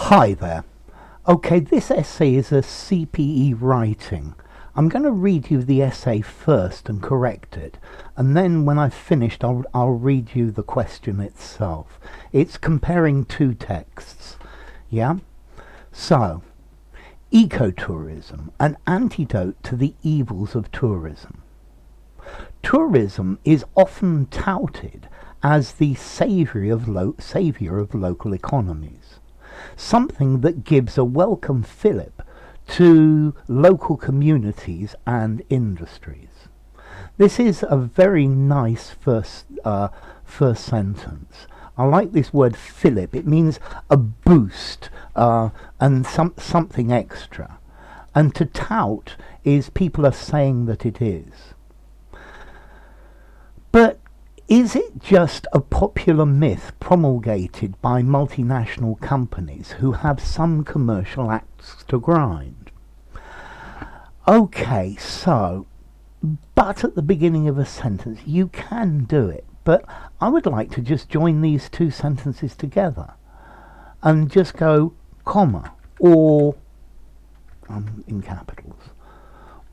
Hi there. Okay, this essay is a CPE writing. I'm going to read you the essay first and correct it, and then when I've finished I'll read you the question itself. It's comparing two texts. Yeah? So, ecotourism, an antidote to the evils of tourism. Tourism is often touted as the saviour of local economies, something that gives a welcome fillip to local communities and industries. This is a very nice first sentence. I like this word fillip. It means a boost and something extra. And to tout is people are saying that it is. But is it just a popular myth promulgated by multinational companies who have some commercial axe to grind? Okay, so, but at the beginning of a sentence, you can do it, but I would like to just join these two sentences together and just go, comma, or, in capitals.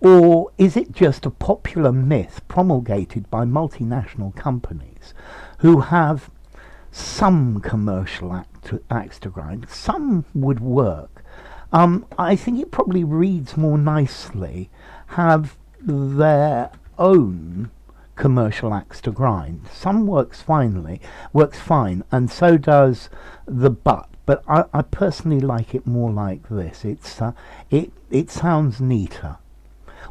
Or is it just a popular myth promulgated by multinational companies who have some commercial axe to grind? Some would work. I think it probably reads more nicely, have their own commercial axe to grind. Some works fine, and so does the but. But I personally like it more like this. It sounds neater.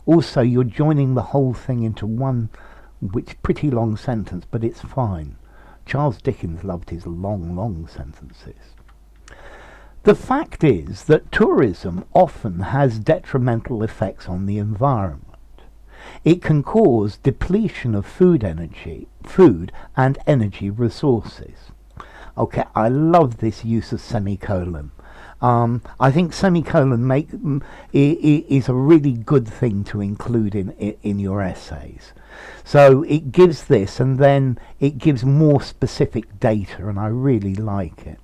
Also, you're joining the whole thing into one, which pretty long sentence, but it's fine. Charles Dickens loved his long sentences. The fact is that tourism often has detrimental effects on the environment. It can cause depletion of food and energy resources. Okay, I love this use of semicolon. I think semicolon is a really good thing to include in your essays. So it gives this, and then it gives more specific data, and I really like it.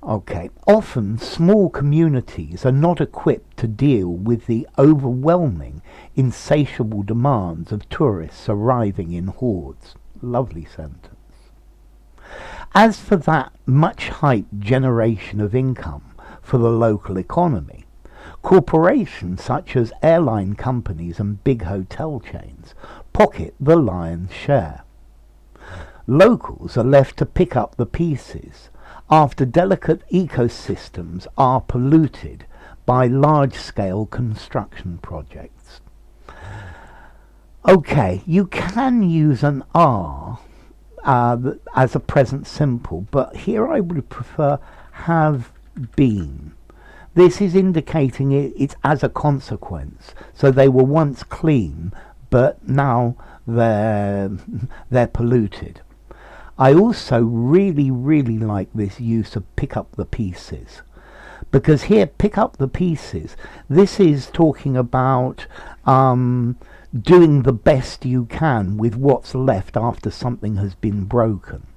Okay, often small communities are not equipped to deal with the overwhelming, insatiable demands of tourists arriving in hordes. Lovely sentence. As for that much-hyped generation of income for the local economy, corporations such as airline companies and big hotel chains pocket the lion's share. Locals are left to pick up the pieces after delicate ecosystems are polluted by large-scale construction projects. Okay, you can use an R as a present simple, but here I would prefer have been. This is indicating it's as a consequence. So they were once clean, but now they're polluted. I also really like this use of pick up the pieces, because here pick up the pieces, this is talking about doing the best you can with what's left after something has been broken.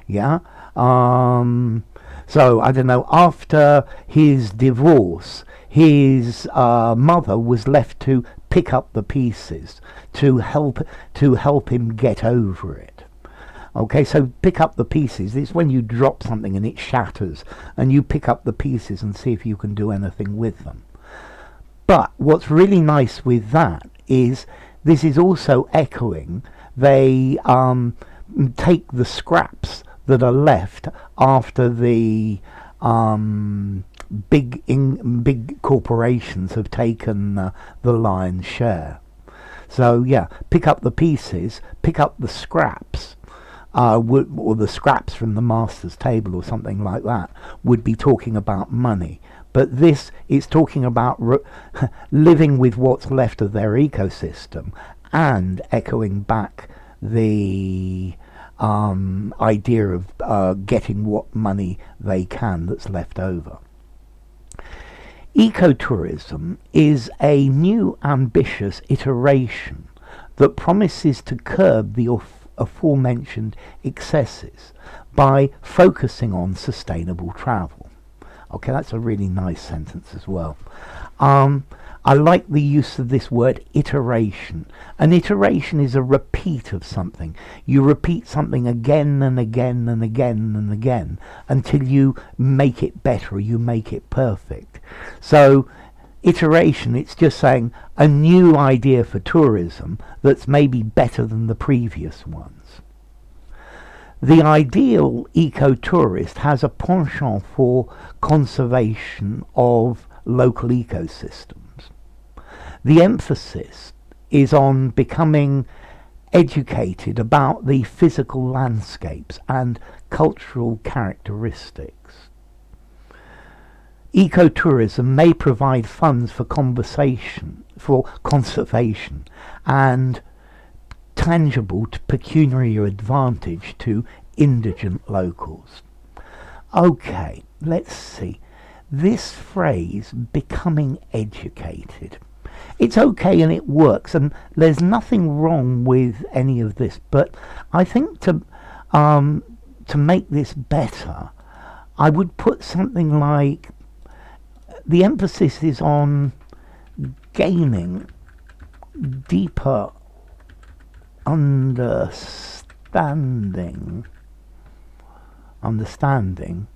Yeah? So, I don't know, after his divorce, his mother was left to pick up the pieces to help him get over it. Okay, so pick up the pieces. It's when you drop something and it shatters, and you pick up the pieces and see if you can do anything with them. But what's really nice with that is this is also echoing. They take the scraps that are left after the big corporations have taken the lion's share. So yeah, pick up the pieces, pick up the scraps, or the scraps from the master's table or something like that would be talking about money. But this is talking about living with what's left of their ecosystem and echoing back the idea of getting what money they can that's left over. Ecotourism is a new ambitious iteration that promises to curb the aforementioned excesses by focusing on sustainable travel. Okay, that's a really nice sentence as well. I like the use of this word iteration. An iteration is a repeat of something. You repeat something again and again and again and again until you make it better, or you make it perfect. So iteration, it's just saying a new idea for tourism that's maybe better than the previous ones. The ideal eco-tourist has a penchant for conservation of local ecosystems. The emphasis is on becoming educated about the physical landscapes and cultural characteristics. Ecotourism may provide funds for conservation and tangible pecuniary advantage to indigent locals. Okay, let's see. This phrase, becoming educated. It's okay and it works, and there's nothing wrong with any of this, but I think to make this better, I would put something like the emphasis is on gaining deeper understanding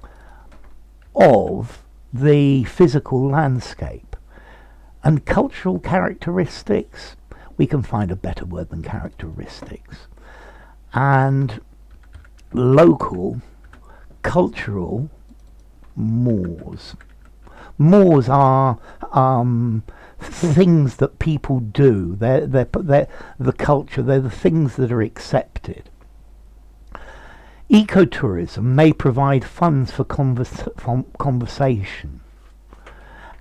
of the physical landscape and cultural characteristics. We can find a better word than characteristics. And local cultural mores. Mores are things that people do. They're the culture. They're the things that are accepted. Ecotourism may provide funds for conversation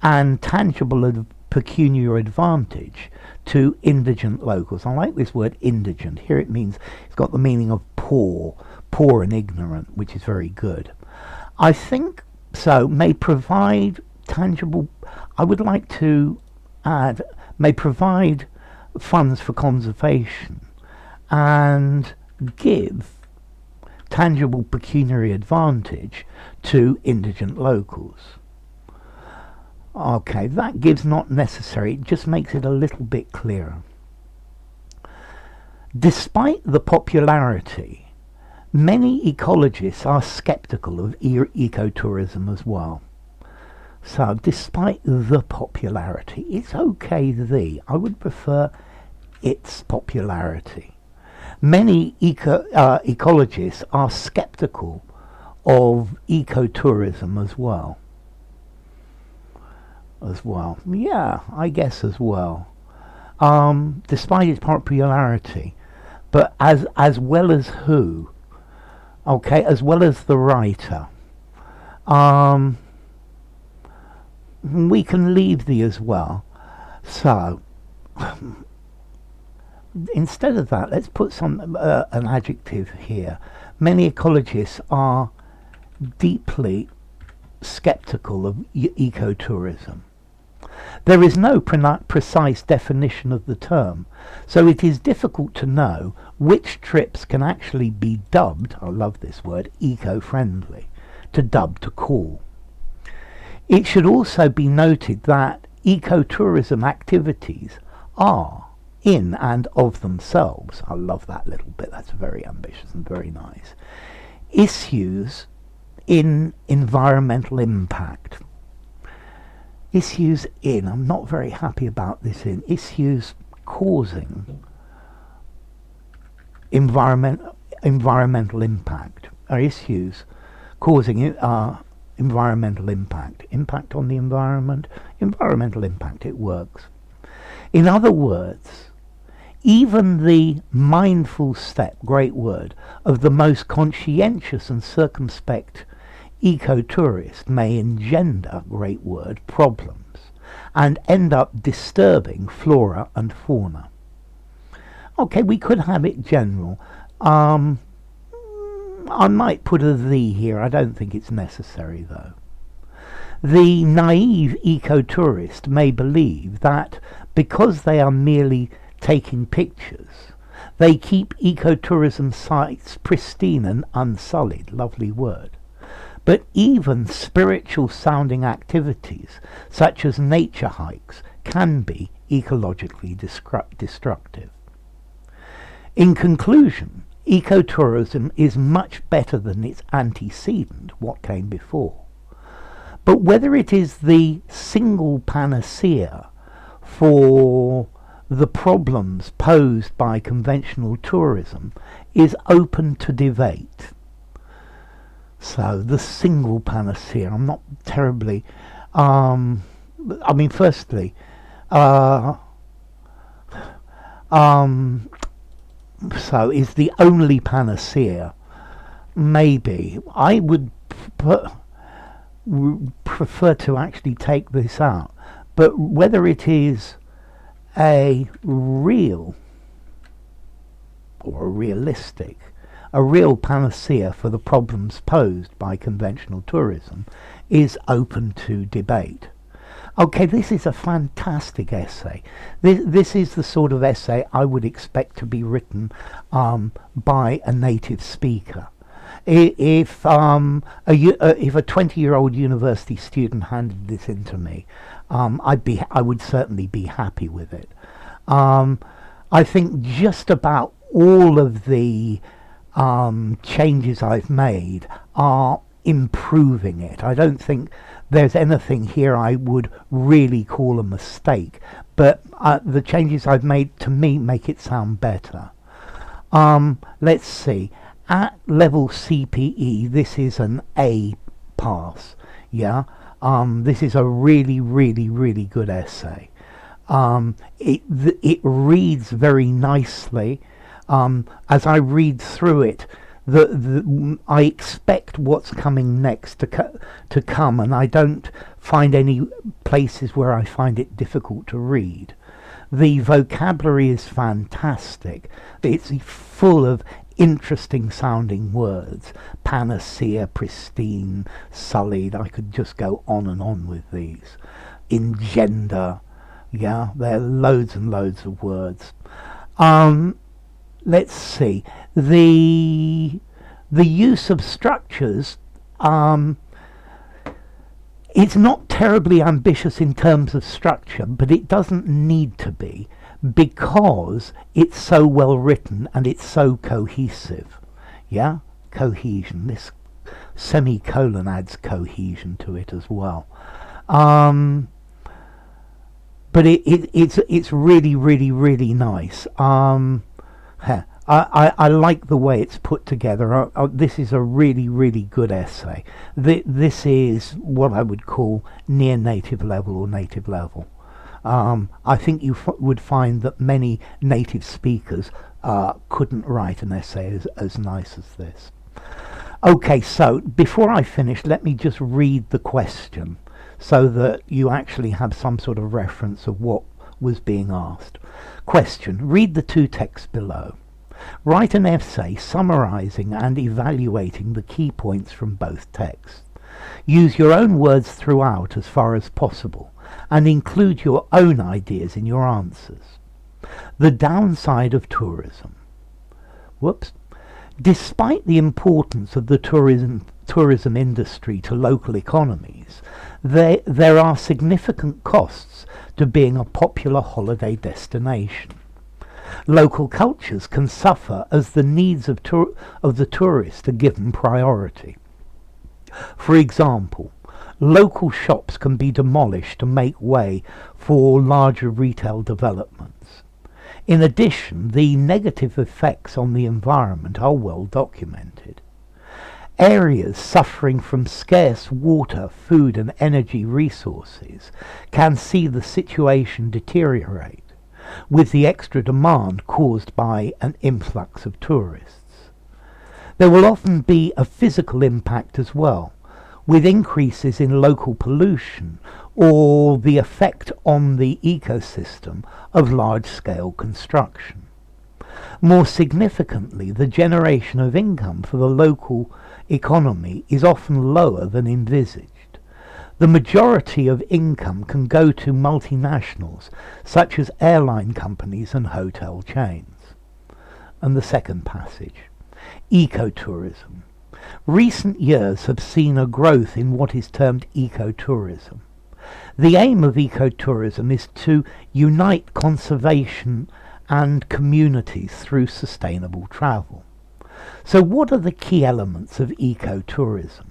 and tangible pecuniary advantage to indigent locals. I like this word indigent. Here it means, it's got the meaning of poor and ignorant, which is very good. I think so. May provide tangible, I would like to add, may provide funds for conservation and give tangible pecuniary advantage to indigent locals. Okay, that gives not necessary, it just makes it a little bit clearer. Despite the popularity, many ecologists are skeptical of ecotourism as well. So, despite the popularity, it's okay I would prefer its popularity. Many ecologists are skeptical of ecotourism as well. Yeah, I guess as well. Despite its popularity, but as well as who? Okay, as well as the writer. We can leave the as well. So instead of that, let's put an adjective here. Many ecologists are deeply skeptical of ecotourism. There is no precise definition of the term, so it is difficult to know which trips can actually be dubbed, I love this word, eco-friendly, to call. It should also be noted that ecotourism activities are, in and of themselves, I love that little bit, that's very ambitious and very nice, issues in environmental impact. Issues in, I'm not very happy about this in, issues causing environmental impact, are issues causing environmental impact. Impact on the environment, environmental impact, it works. In other words, even the mindful step, great word, of the most conscientious and circumspect ecotourist may engender, great word, problems and end up disturbing flora and fauna. Okay, we could have it general. I might put a "the" here. I don't think it's necessary though. The naive ecotourist may believe that because they are merely taking pictures, they keep ecotourism sites pristine and unsullied, lovely word. But even spiritual sounding activities, such as nature hikes, can be ecologically destructive. In conclusion, ecotourism is much better than its antecedent, what came before. But whether it is the single panacea for the problems posed by conventional tourism is open to debate. So the single panacea, I'm not terribly, firstly, so is the only panacea? Maybe. I would prefer to actually take this out. But whether it is a real or a realistic, a real panacea for the problems posed by conventional tourism is open to debate. Okay, this is a fantastic essay. This is the sort of essay I would expect to be written by a native speaker. If a 20-year-old university student handed this in to me, I would certainly be happy with it. I think just about all of the changes I've made are improving it. I don't think there's anything here I would really call a mistake, but the changes I've made, to me, make it sound better. Let's see. At level CPE, this is an A pass. Yeah. This is a really, really, really good essay. It reads very nicely. As I read through it, I expect what's coming next to come, and I don't find any places where I find it difficult to read. The vocabulary is fantastic. It's full of interesting sounding words. Panacea, pristine, sullied. I could just go on and on with these. Engender. Yeah, there are loads and loads of words. Let's see. The use of structures, it's not terribly ambitious in terms of structure, but it doesn't need to be, because it's so well written and it's so cohesive. Yeah, cohesion. This semicolon adds cohesion to it as well. But it's really, really, really nice. I like the way it's put together. This is a really, really good essay. This is what I would call near native level or native level. I think you would find that many native speakers couldn't write an essay as nice as this. Okay, so before I finish, let me just read the question so that you actually have some sort of reference of what was being asked. Question: read the two texts below. Write an essay summarising and evaluating the key points from both texts. Use your own words throughout as far as possible, and include your own ideas in your answers. The downside of tourism. Despite the importance of the tourism industry to local economies, there are significant costs to being a popular holiday destination. Local cultures can suffer as the needs of the tourist are given priority. For example, local shops can be demolished to make way for larger retail developments. In addition, the negative effects on the environment are well documented. Areas suffering from scarce water, food and energy resources can see the situation deteriorate, with the extra demand caused by an influx of tourists. There will often be a physical impact as well, with increases in local pollution or the effect on the ecosystem of large-scale construction. More significantly, the generation of income for the local economy is often lower than envisaged. The majority of income can go to multinationals such as airline companies and hotel chains. And the second passage, ecotourism. Recent years have seen a growth in what is termed ecotourism. The aim of ecotourism is to unite conservation and communities through sustainable travel. So what are the key elements of ecotourism?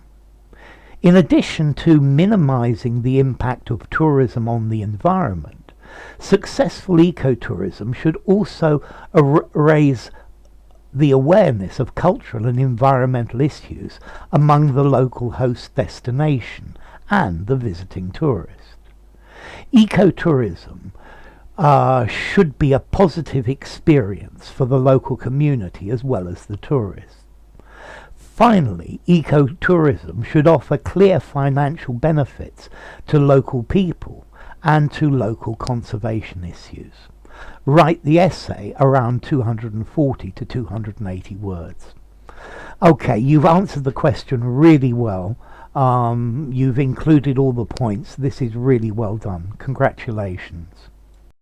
In addition to minimizing the impact of tourism on the environment, successful ecotourism should also raise the awareness of cultural and environmental issues among the local host destination and the visiting tourist. Ecotourism should be a positive experience for the local community as well as the tourist. Finally, ecotourism should offer clear financial benefits to local people and to local conservation issues. Write the essay around 240 to 280 words. Okay, you've answered the question really well. You've included all the points. This is really well done. Congratulations.